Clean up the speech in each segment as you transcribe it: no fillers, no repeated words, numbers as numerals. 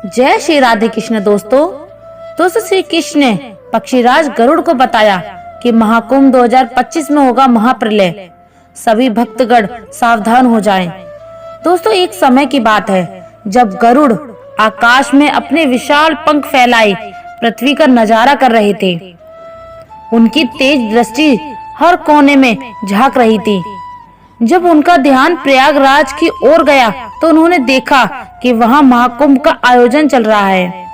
जय श्री राधे कृष्ण। दोस्तों श्री कृष्ण ने पक्षीराज गरुड़ को बताया कि महाकुंभ 2025 में होगा महाप्रलय। सभी भक्तगण सावधान हो जाएं। दोस्तों एक समय की बात है जब गरुड़ आकाश में अपने विशाल पंख फैलाए पृथ्वी का नजारा कर रहे थे। उनकी तेज दृष्टि हर कोने में झांक रही थी। जब उनका ध्यान प्रयागराज की ओर गया तो उन्होंने देखा कि वहां महाकुंभ का आयोजन चल रहा है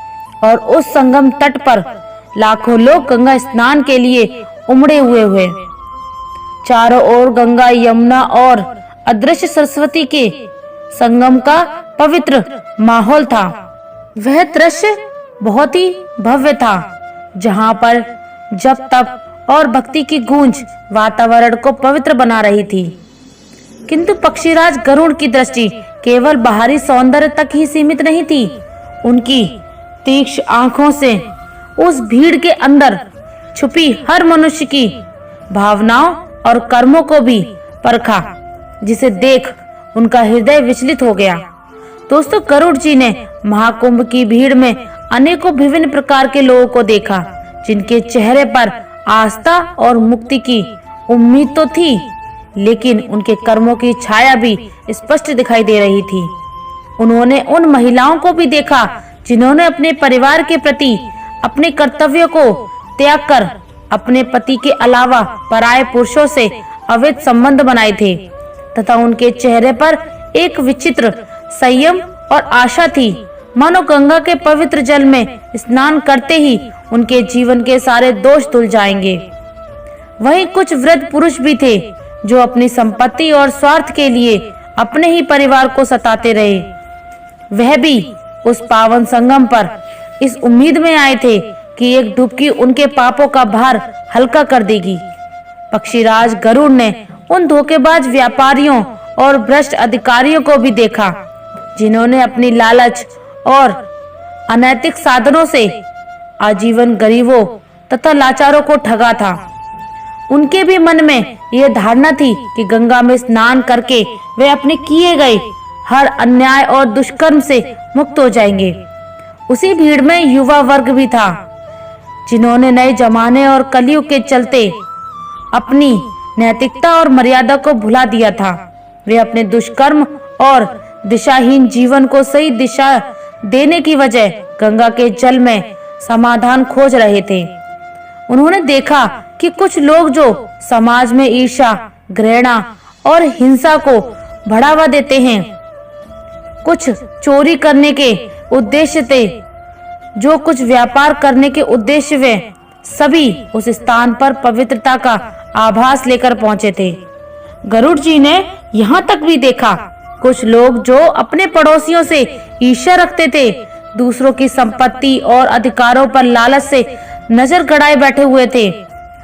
और उस संगम तट पर लाखों लोग गंगा स्नान के लिए उमड़े हुए। चारों ओर गंगा, यमुना और अदृश्य सरस्वती के संगम का पवित्र माहौल था। वह दृश्य बहुत ही भव्य था, जहां पर जप तप और भक्ति की गूंज वातावरण को पवित्र बना रही थी। किंतु पक्षीराज गरुड़ की दृष्टि केवल बाहरी सौंदर्य तक ही सीमित नहीं थी। उनकी तीक्ष्ण आंखों से उस भीड़ के अंदर छुपी हर मनुष्य की भावनाओं और कर्मों को भी परखा, जिसे देख उनका हृदय विचलित हो गया। दोस्तों गरुड़ जी ने महाकुंभ की भीड़ में अनेकों विभिन्न प्रकार के लोगों को देखा, जिनके चेहरे पर आस्था और मुक्ति की उम्मीद तो थी, लेकिन उनके कर्मों की छाया भी स्पष्ट दिखाई दे रही थी। उन्होंने उन महिलाओं को भी देखा जिन्होंने अपने परिवार के प्रति अपने कर्तव्यों को त्याग कर अपने पति के अलावा पराये पुरुषों से अवैध संबंध बनाए थे, तथा उनके चेहरे पर एक विचित्र संयम और आशा थी, मानो गंगा के पवित्र जल में स्नान करते ही उनके जीवन के सारे दोष धुल जाएंगे। वहीं कुछ वृद्ध पुरुष भी थे जो अपनी संपत्ति और स्वार्थ के लिए अपने ही परिवार को सताते रहे। वह भी उस पावन संगम पर इस उम्मीद में आए थे कि एक डुबकी उनके पापों का भार हल्का कर देगी। पक्षीराज गरुड़ ने उन धोखेबाज व्यापारियों और भ्रष्ट अधिकारियों को भी देखा, जिन्होंने अपनी लालच और अनैतिक साधनों से आजीवन गरीबों तथा लाचारों को ठगा था। उनके भी मन में यह धारणा थी कि गंगा में स्नान करके वे अपने किए गए हर अन्याय और दुष्कर्म से मुक्त हो जाएंगे। उसी भीड़ में युवा वर्ग भी था, जिन्होंने नए जमाने और कलयुग के चलते अपनी नैतिकता और मर्यादा को भुला दिया था। वे अपने दुष्कर्म और दिशाहीन जीवन को सही दिशा देने की वजह गंगा के जल में समाधान खोज रहे थे। उन्होंने देखा कि कुछ लोग जो समाज में ईर्ष्या, घृणा और हिंसा को बढ़ावा देते हैं, कुछ चोरी करने के उद्देश्य थे, जो कुछ व्यापार करने के उद्देश्य वे सभी उस स्थान पर पवित्रता का आभास लेकर पहुंचे थे। गरुड़ जी ने यहाँ तक भी देखा कुछ लोग जो अपने पड़ोसियों से ईर्ष्या रखते थे, दूसरों की संपत्ति और अधिकारों पर लालच से नजर गड़ाए बैठे हुए थे।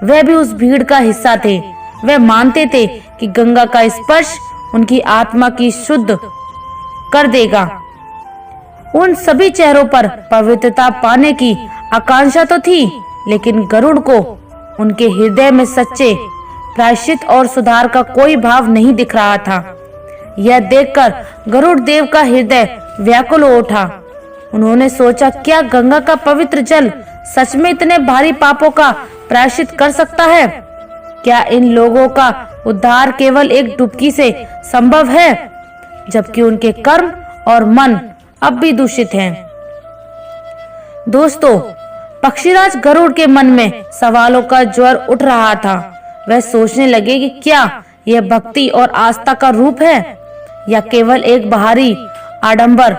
वे भी उस भीड़ का हिस्सा थे। वे मानते थे कि गंगा का स्पर्श उनकी आत्मा की शुद्ध कर देगा। उन सभी चेहरों पर पवित्रता पाने की आकांक्षा तो थी, लेकिन गरुड़ को उनके हृदय में सच्चे प्रायश्चित और सुधार का कोई भाव नहीं दिख रहा था। यह देखकर गरुड़ देव का हृदय व्याकुल हो उठा। उन्होंने सोचा, क्या गंगा का पवित्र जल सच में इतने भारी पापों का प्रायश्चित कर सकता है? क्या इन लोगों का उद्धार केवल एक डुबकी से संभव है, जबकि उनके कर्म और मन अब भी दूषित हैं? दोस्तों पक्षीराज गरुड़ के मन में सवालों का ज्वर उठ रहा था। वह सोचने लगे कि क्या यह भक्ति और आस्था का रूप है या केवल एक बाहरी आडंबर।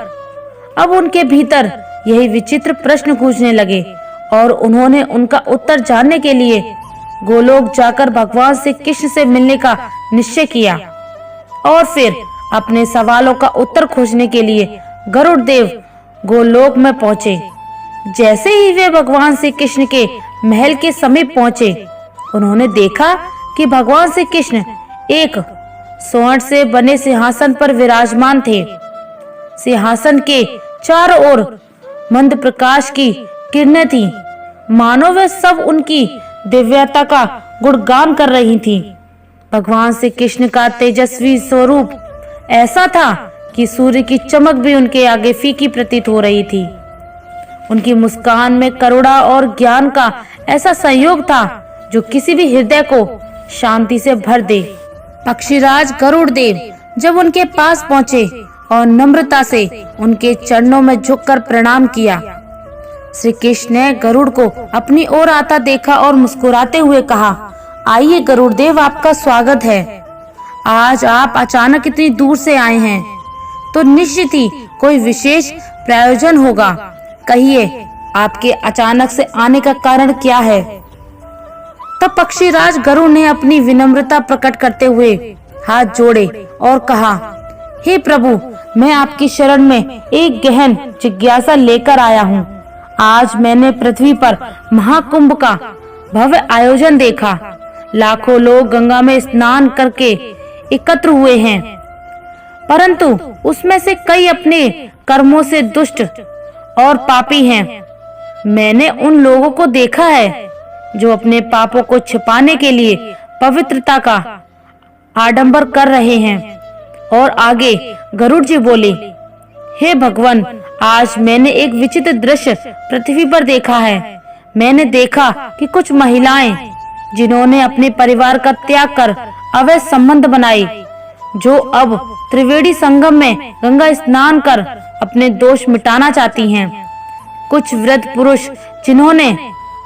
अब उनके भीतर यही विचित्र प्रश्न गूंजने लगे और उन्होंने उनका उत्तर जानने के लिए गोलोक जाकर भगवान श्री कृष्ण से मिलने का निश्चय किया और फिर अपने सवालों का उत्तर खोजने के लिए गरुड़ देव गोलोक में पहुंचे। जैसे ही वे भगवान श्री कृष्ण के महल के समीप पहुंचे, उन्होंने देखा कि भगवान श्री कृष्ण एक स्वर्ण से बने सिंहासन पर विराजमान थे। सिंहासन के चारों ओर मंद प्रकाश की किरणें थीं, मानो वे सब उनकी दिव्यता का गुणगान कर रही थीं। भगवान श्री कृष्ण का तेजस्वी स्वरूप ऐसा था कि सूर्य की चमक भी उनके आगे फीकी प्रतीत हो रही थी। उनकी मुस्कान में करुणा और ज्ञान का ऐसा संयोग था जो किसी भी हृदय को शांति से भर दे। पक्षीराज गरुड़ देव जब उनके पास पहुंचे और नम्रता से उनके चरणों में झुककर प्रणाम किया। श्री कृष्ण ने गरुड़ को अपनी ओर आता देखा और मुस्कुराते हुए कहा, आइए गरुड़ देव, आपका स्वागत है। आज आप अचानक इतनी दूर से आए हैं तो निश्चित ही कोई विशेष प्रयोजन होगा। कहिए, आपके अचानक से आने का कारण क्या है? तब पक्षीराज गरुड़ ने अपनी विनम्रता प्रकट करते हुए हाथ जोड़े और कहा, हे प्रभु, मैं आपकी शरण में एक गहन जिज्ञासा लेकर आया हूँ। आज मैंने पृथ्वी पर महाकुंभ का भव्य आयोजन देखा। लाखों लोग गंगा में स्नान करके एकत्र हुए हैं, परंतु उसमें से कई अपने कर्मों से दुष्ट और पापी हैं। मैंने उन लोगों को देखा है जो अपने पापों को छिपाने के लिए पवित्रता का आडंबर कर रहे हैं। और आगे गरुड़ जी बोले, हे भगवान, आज मैंने एक विचित्र दृश्य पृथ्वी पर देखा है। मैंने देखा कि कुछ महिलाएं जिन्होंने अपने परिवार का त्याग कर अवैध संबंध बनाए, जो अब त्रिवेणी संगम में गंगा स्नान कर अपने दोष मिटाना चाहती हैं। कुछ वृद्ध पुरुष जिन्होंने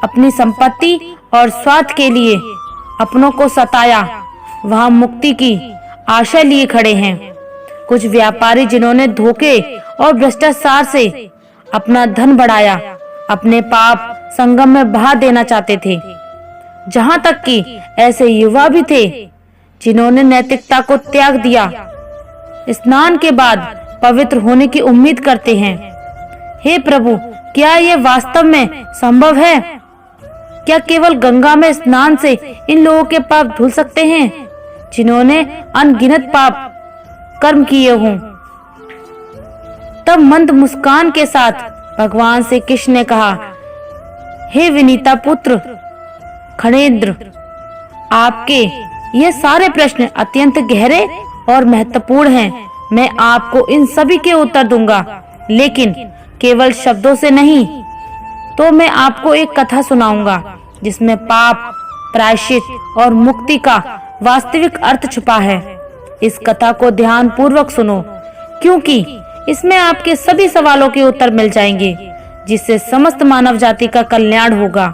अपनी संपत्ति और स्वार्थ के लिए अपनों को सताया, वहां मुक्ति की आशा लिए खड़े हैं। कुछ व्यापारी जिन्होंने धोखे और भ्रष्टाचार से अपना धन बढ़ाया, अपने पाप संगम में बहा देना चाहते थे। जहां तक कि ऐसे युवा भी थे जिन्होंने नैतिकता को त्याग दिया, स्नान के बाद पवित्र होने की उम्मीद करते हैं। हे प्रभु, क्या यह वास्तव में संभव है? क्या केवल गंगा में स्नान से इन लोगों के पाप धुल सकते हैं जिन्होंने अनगिनत पाप कर्म किए हों? तब मंद मुस्कान के साथ भगवान श्री कृष्ण ने कहा, हे विनीता पुत्र खणेन्द्र, आपके ये सारे प्रश्न अत्यंत गहरे और महत्वपूर्ण हैं। मैं आपको इन सभी के उत्तर दूंगा, लेकिन केवल शब्दों से नहीं। तो मैं आपको एक कथा सुनाऊंगा जिसमें पाप, प्रायश्चित और मुक्ति का वास्तविक अर्थ छुपा है। इस कथा को ध्यान पूर्वक सुनो, क्योंकि इसमें आपके सभी सवालों के उत्तर मिल जाएंगे, जिससे समस्त मानव जाति का कल्याण होगा।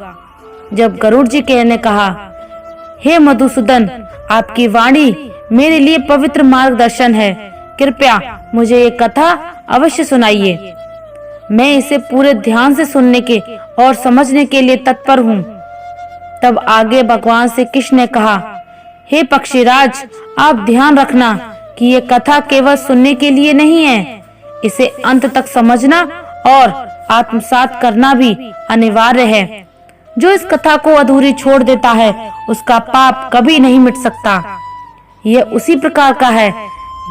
जब गरुड़ जी ने कहा, हे मधुसूदन, आपकी वाणी मेरे लिए पवित्र मार्गदर्शन है। कृपया मुझे ये कथा अवश्य सुनाइए। मैं इसे पूरे ध्यान से सुनने के और समझने के लिए तत्पर हूँ। तब आगे भगवान श्री कृष्ण ने कहा, हे पक्षीराज, आप ध्यान रखना कि ये कथा केवल सुनने के लिए नहीं है। इसे अंत तक समझना और आत्मसात करना भी अनिवार्य है। जो इस कथा को अधूरी छोड़ देता है, उसका पाप कभी नहीं मिट सकता। यह उसी प्रकार का है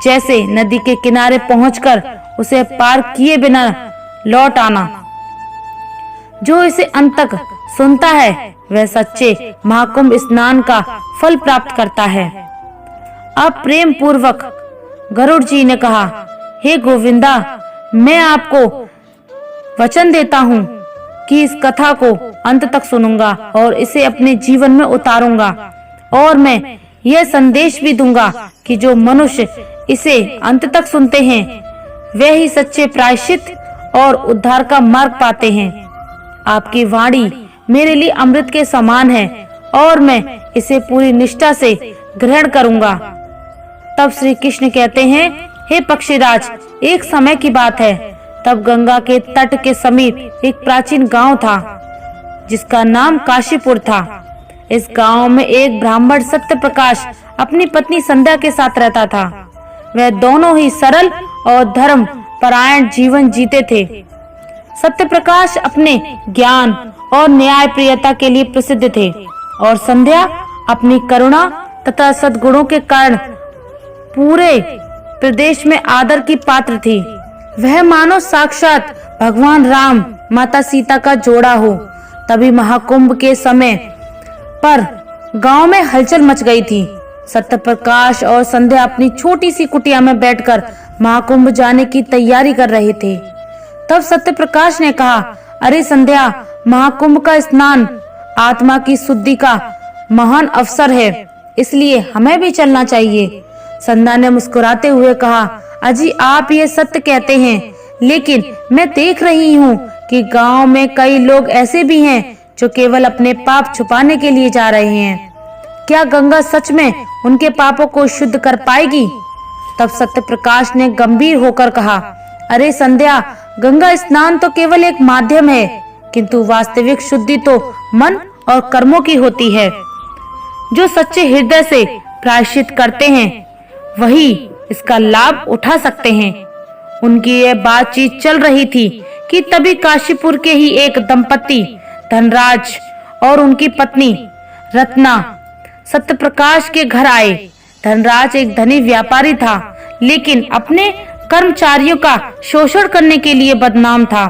जैसे नदी के किनारे पहुंचकर उसे पार किए बिना लौट आना। जो इसे अंत तक सुनता है, वह सच्चे महाकुंभ स्नान का फल प्राप्त करता है। अब प्रेम पूर्वक गरुड़ जी ने कहा, हे गोविंदा, मैं आपको वचन देता हूँ कि इस कथा को अंत तक सुनूंगा और इसे अपने जीवन में उतारूंगा। और मैं यह संदेश भी दूंगा कि जो मनुष्य इसे अंत तक सुनते हैं, वे ही सच्चे प्रायश्चित और उद्धार का मार्ग पाते हैं। आपकी वाणी मेरे लिए अमृत के समान है और मैं इसे पूरी निष्ठा से ग्रहण करूंगा। तब श्री कृष्ण कहते हैं, हे पक्षीराज, एक समय की बात है। तब गंगा के तट के समीप एक प्राचीन गांव था जिसका नाम काशीपुर था। इस गांव में एक ब्राह्मण सत्य प्रकाश अपनी पत्नी संध्या के साथ रहता था। वह दोनों ही सरल और धर्म परायण जीवन जीते थे। सत्य प्रकाश अपने ज्ञान और न्याय प्रियता के लिए प्रसिद्ध थे और संध्या अपनी करुणा तथा सद्गुणों के कारण पूरे प्रदेश में आदर की पात्र थी। वह मानो साक्षात भगवान राम माता सीता का जोड़ा हो। तभी महाकुंभ के समय पर गांव में हलचल मच गई थी। सत्य प्रकाश और संध्या अपनी छोटी सी कुटिया में बैठकर महाकुंभ जाने की तैयारी कर रहे थे। तब सत्य प्रकाश ने कहा, अरे संध्या, महाकुंभ का स्नान आत्मा की शुद्धि का महान अवसर है, इसलिए हमें भी चलना चाहिए। संध्या ने मुस्कुराते हुए कहा, अजी आप ये सत्य कहते हैं, लेकिन मैं देख रही हूँ कि गांव में कई लोग ऐसे भी हैं जो केवल अपने पाप छुपाने के लिए जा रहे हैं। क्या गंगा सच में उनके पापों को शुद्ध कर पाएगी? तब सत्य प्रकाश ने गंभीर होकर कहा, अरे संध्या, गंगा स्नान तो केवल एक माध्यम है, किंतु वास्तविक शुद्धि तो मन और कर्मों की होती है। जो सच्चे हृदय से प्रायश्चित करते हैं वही इसका लाभ उठा सकते हैं। उनकी यह बातचीत चल रही थी कि तभी काशीपुर के ही एक दंपति धनराज और उनकी पत्नी रत्ना सत्य प्रकाश के घर आए। धनराज एक धनी व्यापारी था, लेकिन अपने कर्मचारियों का शोषण करने के लिए बदनाम था।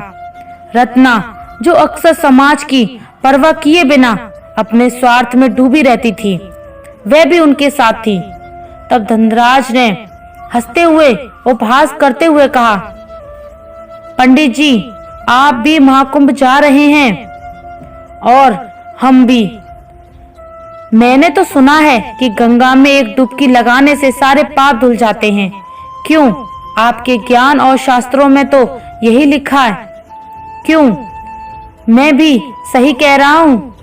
रत्ना, जो अक्सर समाज की परवाह किए बिना अपने स्वार्थ में डूबी रहती थी, वह भी उनके साथ थी। तब धनराज ने हंसते हुए उपहास करते हुए कहा, पंडित जी, आप भी महाकुंभ जा रहे हैं और हम भी। मैंने तो सुना है कि गंगा में एक डुबकी लगाने से सारे पाप धुल जाते हैं। क्यों, आपके ज्ञान और शास्त्रों में तो यही लिखा है। क्यों, मैं भी सही कह रहा हूँ?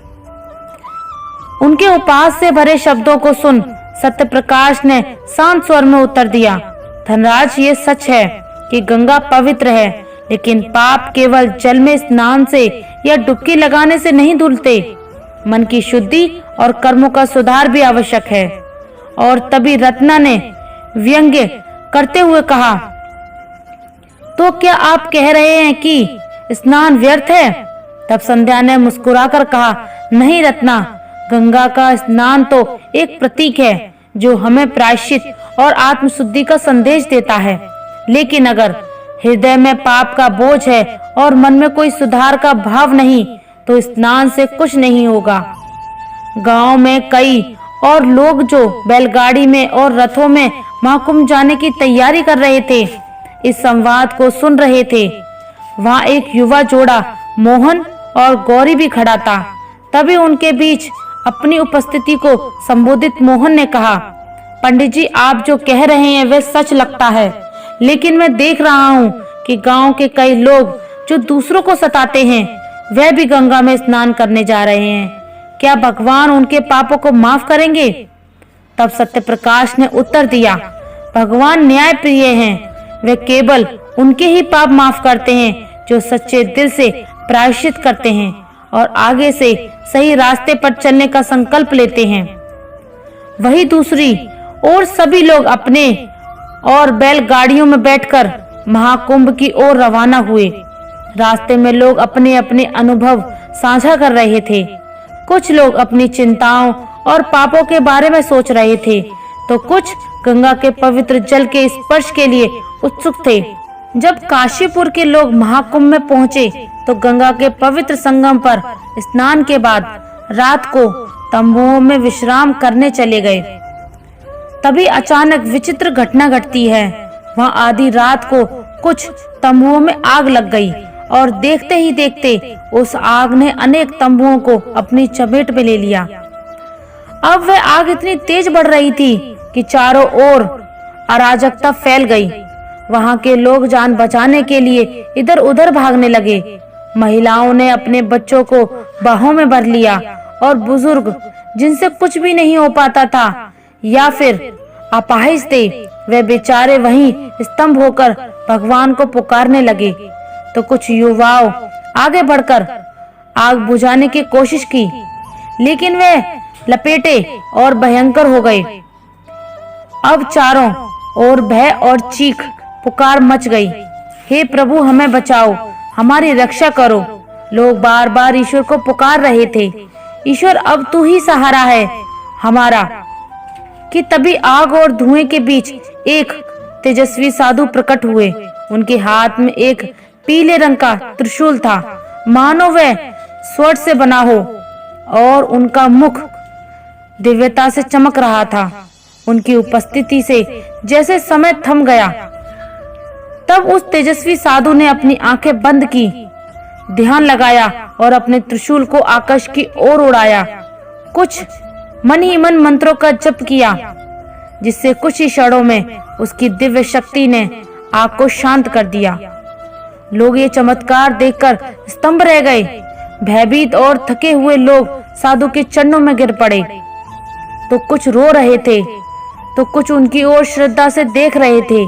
उनके उपहास से भरे शब्दों को सुन सत्य प्रकाश ने शांत स्वर में उत्तर दिया, धनराज, ये सच है कि गंगा पवित्र है, लेकिन पाप केवल जल में स्नान से या डुबकी लगाने से नहीं धुलते। मन की शुद्धि और कर्मों का सुधार भी आवश्यक है। और तभी रत्ना ने व्यंग्य करते हुए कहा, तो क्या आप कह रहे हैं कि स्नान व्यर्थ है? तब संध्या ने मुस्कुराकर कहा, नहीं रत्ना, गंगा का स्नान तो एक प्रतीक है जो हमें प्रायश्चित और आत्मशुद्धि का संदेश देता है। लेकिन अगर हृदय में पाप का बोझ है और मन में कोई सुधार का भाव नहीं, तो स्नान से कुछ नहीं होगा। गांव में कई और लोग जो बैलगाड़ी में और रथों में महाकुंभ जाने की तैयारी कर रहे थे, इस संवाद को सुन रहे थे। वहां एक युवा जोड़ा मोहन और गौरी भी खड़ा था। तभी उनके बीच अपनी उपस्थिति को संबोधित मोहन ने कहा, पंडित जी, आप जो कह रहे हैं वह सच लगता है, लेकिन मैं देख रहा हूँ कि गांव के कई लोग जो दूसरों को सताते हैं, वह भी गंगा में स्नान करने जा रहे हैं। क्या भगवान उनके पापों को माफ करेंगे? तब सत्य प्रकाश ने उत्तर दिया, भगवान न्याय प्रिय हैं। वे केवल उनके ही पाप माफ करते हैं जो सच्चे दिल से प्रायश्चित करते हैं और आगे से सही रास्ते पर चलने का संकल्प लेते हैं। वही दूसरी और सभी लोग अपने और बैलगाड़ियों में बैठकर महाकुंभ की ओर रवाना हुए। रास्ते में लोग अपने अपने अनुभव साझा कर रहे थे। कुछ लोग अपनी चिंताओं और पापों के बारे में सोच रहे थे, तो कुछ गंगा के पवित्र जल के स्पर्श के लिए उत्सुक थे। जब काशीपुर के लोग महाकुंभ में पहुंचे, तो गंगा के पवित्र संगम पर स्नान के बाद रात को तंबुओं में विश्राम करने चले गए। तभी अचानक विचित्र घटना घटती है। वहां आधी रात को कुछ तंबुओं में आग लग गई और देखते ही देखते उस आग ने अनेक तंबुओं को अपनी चपेट में ले लिया। अब वह आग इतनी तेज बढ़ रही थी कि चारों ओर अराजकता फैल गई। वहां के लोग जान बचाने के लिए इधर उधर भागने लगे। महिलाओं ने अपने बच्चों को बाहों में भर लिया और बुजुर्ग जिनसे कुछ भी नहीं हो पाता था या फिर अपाहिज थे, वे बेचारे वहीं स्तंभ होकर भगवान को पुकारने लगे। तो कुछ युवाओं आगे बढ़कर आग बुझाने की कोशिश की, लेकिन वे लपेटे और भयंकर हो गए। अब चारों ओर भय और चीख पुकार मच गई, हे प्रभु, हमें बचाओ, हमारी रक्षा करो। लोग बार बार ईश्वर को पुकार रहे थे, ईश्वर अब तू ही सहारा है हमारा। कि तभी आग और धुएं के बीच एक तेजस्वी साधु प्रकट हुए। उनके हाथ में एक पीले रंग का त्रिशूल था, मानो वह स्वर्ण से बना हो, और उनका मुख दिव्यता से चमक रहा था। उनकी उपस्थिति से जैसे समय थम गया। तब उस तेजस्वी साधु ने अपनी आंखें बंद की, ध्यान लगाया और अपने त्रिशूल को आकाश की ओर उड़ाया। कुछ मन ही मन मंत्रों का जप किया, जिससे कुछ ही क्षणों में उसकी दिव्य शक्ति ने आग को शांत कर दिया। लोग ये चमत्कार देखकर स्तंभ रह गए। भयभीत और थके हुए लोग साधु के चरणों में गिर पड़े। तो कुछ रो रहे थे, तो कुछ उनकी ओर श्रद्धा से देख रहे थे।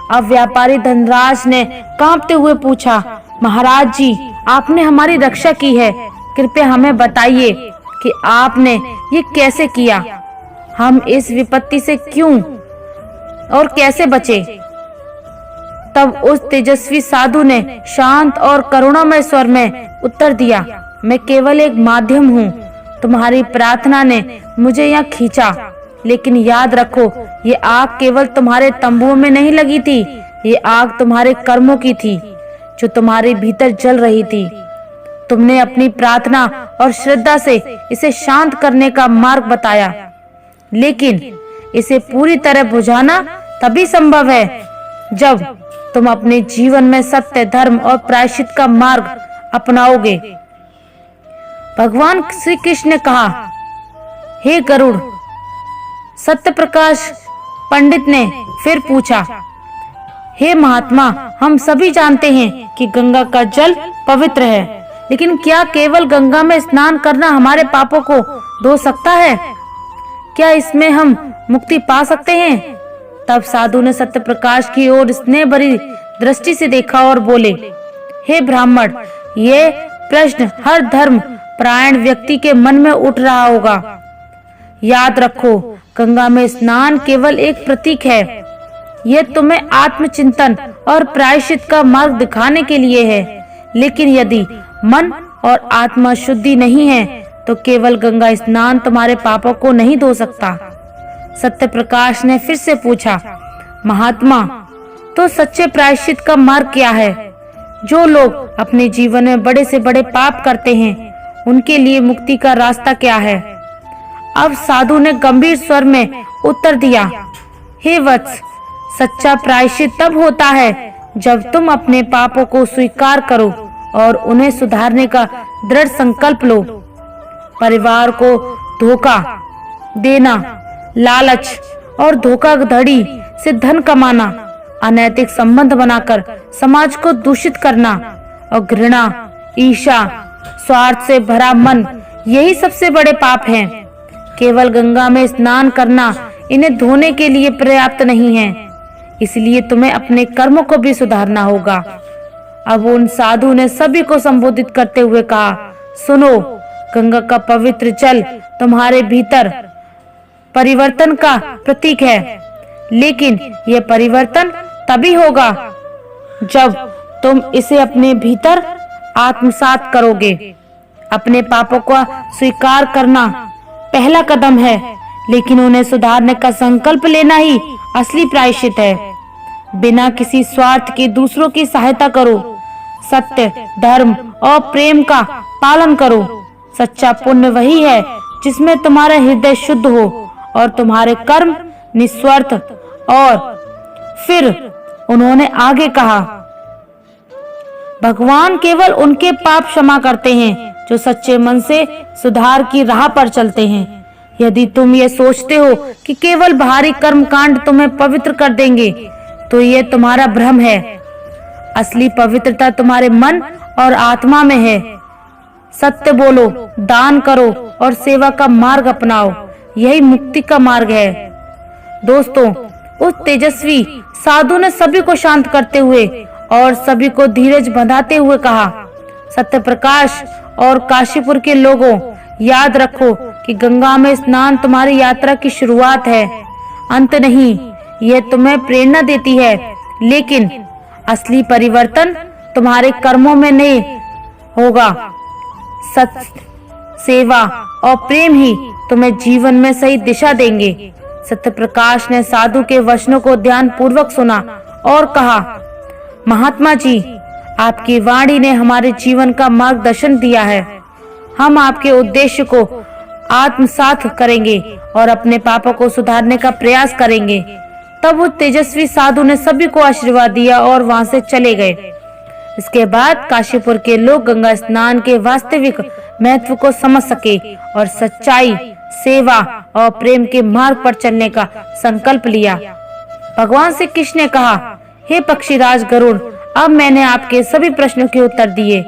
अब व्यापारी धनराज ने कांपते हुए पूछा, महाराज जी, आपने हमारी रक्षा की है, कृपया हमें बताइए कि आपने ये कैसे किया। हम इस विपत्ति से क्यों और कैसे बचे। तब उस तेजस्वी साधु ने शांत और करुणामय स्वर में उत्तर दिया, मैं केवल एक माध्यम हूँ। तुम्हारी प्रार्थना ने मुझे यहाँ खींचा, लेकिन याद रखो, ये आग केवल तुम्हारे तंबुओं में नहीं लगी थी। ये आग तुम्हारे कर्मों की थी, जो तुम्हारे भीतर जल रही थी। तुमने अपनी प्रार्थना और श्रद्धा से इसे शांत करने का मार्ग बताया, लेकिन इसे पूरी तरह बुझाना तभी संभव है जब तुम अपने जीवन में सत्य, धर्म और प्रायश्चित का मार्ग अपनाओगे। भगवान श्री कृष्ण ने कहा, हे गरुड़। सत्य प्रकाश पंडित ने फिर पूछा, हे महात्मा, हम सभी जानते हैं कि गंगा का जल पवित्र है, लेकिन क्या केवल गंगा में स्नान करना हमारे पापों को धो सकता है? क्या इसमें हम मुक्ति पा सकते हैं? तब साधु ने सत्य प्रकाश की ओर स्नेह भरी दृष्टि से देखा और बोले, हे ब्राह्मण, ये प्रश्न हर धर्म परायण व्यक्ति के मन में उठ रहा होगा। याद रखो, गंगा में स्नान केवल एक प्रतीक है। यह तुम्हें आत्मचिंतन और प्रायश्चित का मार्ग दिखाने के लिए है, लेकिन यदि मन और आत्मा शुद्धि नहीं है तो केवल गंगा स्नान तुम्हारे पापों को नहीं धो सकता। सत्य प्रकाश ने फिर से पूछा, महात्मा, तो सच्चे प्रायश्चित का मार्ग क्या है? जो लोग अपने जीवन में बड़े से बड़े पाप करते हैं, उनके लिए मुक्ति का रास्ता क्या है? अब साधु ने गंभीर स्वर में उत्तर दिया, हे वत्स, सच्चा प्रायश्चित तब होता है जब तुम अपने पापों को स्वीकार करो और उन्हें सुधारने का दृढ़ संकल्प लो। परिवार को धोखा देना, लालच और धोखाधड़ी से धन कमाना, अनैतिक संबंध बनाकर समाज को दूषित करना और घृणा, ईर्ष्या, स्वार्थ से भरा मन, यही सबसे बड़े पाप हैं। केवल गंगा में स्नान करना इन्हें धोने के लिए पर्याप्त नहीं है, इसलिए तुम्हें अपने कर्मों को भी सुधारना होगा। अब उन साधु ने सभी को संबोधित करते हुए कहा, सुनो, गंगा का पवित्र जल तुम्हारे भीतर परिवर्तन का प्रतीक है, लेकिन यह परिवर्तन तभी होगा जब तुम इसे अपने भीतर आत्मसात करोगे। अपने पापों का स्वीकार करना पहला कदम है, लेकिन उन्हें सुधारने का संकल्प लेना ही असली प्रायश्चित है। बिना किसी स्वार्थ के दूसरों की सहायता करो, सत्य, धर्म और प्रेम का पालन करो। सच्चा पुण्य वही है जिसमें तुम्हारा हृदय शुद्ध हो और तुम्हारे कर्म निस्वार्थ। और फिर उन्होंने आगे कहा, भगवान केवल उनके पाप क्षमा करते हैं जो सच्चे मन से सुधार की राह पर चलते हैं। यदि तुम ये सोचते हो कि केवल बाहरी कर्मकांड तुम्हें पवित्र कर देंगे, तो ये तुम्हारा भ्रम है। असली पवित्रता तुम्हारे मन और आत्मा में है। सत्य बोलो, दान करो और सेवा का मार्ग अपनाओ, यही मुक्ति का मार्ग है। दोस्तों, उस तेजस्वी साधु ने सभी को शांत करते हुए और सभी को धीरज बंधाते हुए कहा, सत्य प्रकाश और काशीपुर के लोगों, याद रखो कि गंगा में स्नान तुम्हारी यात्रा की शुरुआत है, अंत नहीं। यह तुम्हें प्रेरणा देती है, लेकिन असली परिवर्तन तुम्हारे कर्मों में नहीं होगा। सत्य, सेवा और प्रेम ही तुम्हें जीवन में सही दिशा देंगे। सत्य प्रकाश ने साधु के वचनों को ध्यान पूर्वक सुना और कहा, महात्मा जी, आपकी वाणी ने हमारे जीवन का मार्गदर्शन दिया है। हम आपके उद्देश्य को आत्मसात करेंगे और अपने पापों को सुधारने का प्रयास करेंगे। तब वो तेजस्वी साधु ने सभी को आशीर्वाद दिया और वहां से चले गए। इसके बाद काशीपुर के लोग गंगा स्नान के वास्तविक महत्व को समझ सके और सच्चाई, सेवा और प्रेम के मार्ग पर चलने का संकल्प लिया। भगवान श्री कृष्ण ने कहा, हे पक्षीराज गरुड़, अब मैंने आपके सभी प्रश्नों के उत्तर दिए।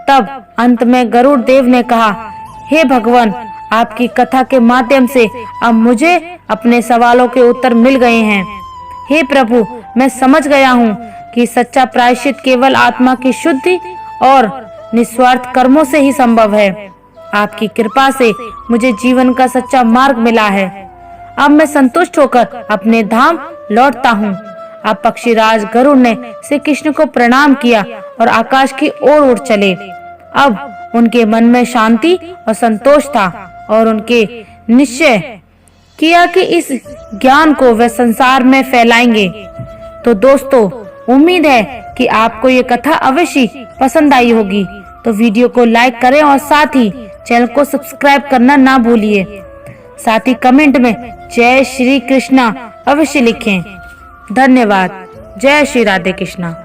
तब अंत में गरुड़ देव ने कहा, हे भगवान, आपकी कथा के माध्यम से अब मुझे अपने सवालों के उत्तर मिल गए हैं। हे प्रभु, मैं समझ गया हूँ कि सच्चा प्रायश्चित केवल आत्मा की शुद्धि और निस्वार्थ कर्मों से ही संभव है। आपकी कृपा से मुझे जीवन का सच्चा मार्ग मिला है। अब मैं संतुष्ट होकर अपने धाम लौटता हूँ। अब पक्षीराज गरुड़ ने श्री कृष्ण को प्रणाम किया और आकाश की ओर उड़ चले। अब उनके मन में शांति और संतोष था और उनके निश्चय किया कि इस ज्ञान को वे संसार में फैलाएंगे। तो दोस्तों, उम्मीद है कि आपको ये कथा अवश्य पसंद आई होगी। तो वीडियो को लाइक करें और साथ ही चैनल को सब्सक्राइब करना ना भूलिए। साथ ही कमेंट में जय श्री कृष्णा अवश्य लिखें। धन्यवाद। जय श्री राधे कृष्णा।